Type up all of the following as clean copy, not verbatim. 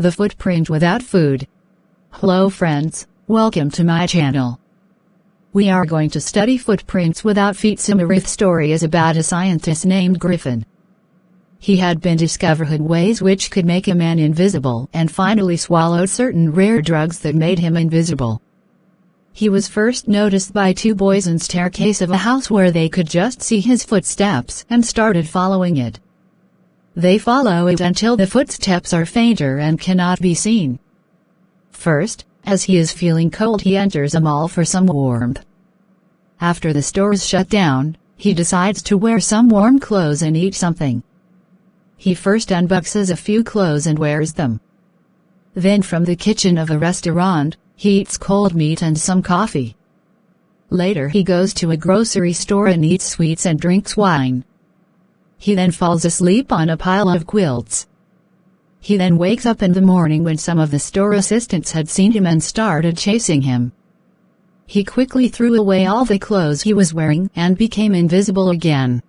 The footprint without food. Hello friends, welcome to my channel. We are going to study footprints without feet. SummaryThe story is about a scientist named Griffin. He had been discovering ways which could make a man invisible and finally swallowed certain rare drugs that made him invisible. He was first noticed by two boys in staircase of a house where they could just see his footsteps and started following it. They follow it until the footsteps are fainter and cannot be seen. First, as he is feeling cold, he enters a mall for some warmth. After the stores shut down, he decides to wear some warm clothes and eat something. He first unboxes a few clothes and wears them. Then from the kitchen of a restaurant, he eats cold meat and some coffee. Later he goes to a grocery store and eats sweets and drinks wine. He then falls asleep on a pile of quilts. He then wakes up in the morning when some of the store assistants had seen him and started chasing him. He quickly threw away all the clothes he was wearing and became invisible again.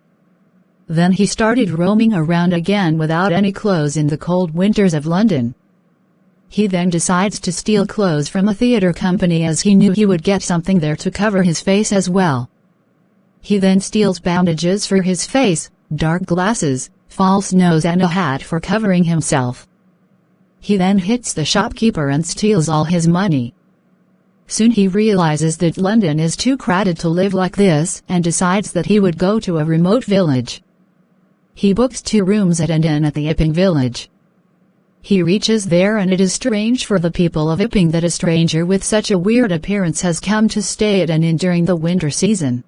Then he started roaming around again without any clothes in the cold winters of London. He then decides to steal clothes from a theater company as he knew he would get something there to cover his face as well. He then steals bandages for his face, dark glasses, false nose and a hat for covering himself. He then hits the shopkeeper and steals all his money. Soon he realizes that London is too crowded to live like this and decides that he would go to a remote village. He books 2 rooms at an inn at the Iping village. He reaches there and it is strange for the people of Iping that a stranger with such a weird appearance has come to stay at an inn during the winter season.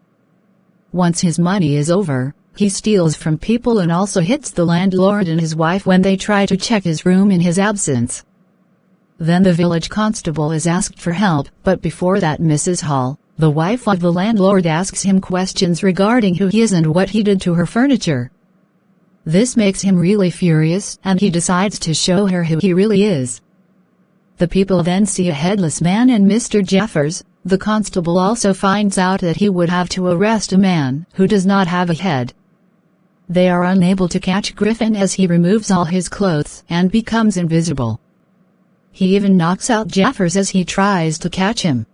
Once his money is over, he steals from people and also hits the landlord and his wife when they try to check his room in his absence. Then the village constable is asked for help, but before that Mrs. Hall, the wife of the landlord, asks him questions regarding who he is and what he did to her furniture. This makes him really furious and he decides to show her who he really is. The people then see a headless man and Mr. Jaffers. The constable also finds out that he would have to arrest a man who does not have a head. They are unable to catch Griffin as he removes all his clothes and becomes invisible. He even knocks out Jaffers as he tries to catch him.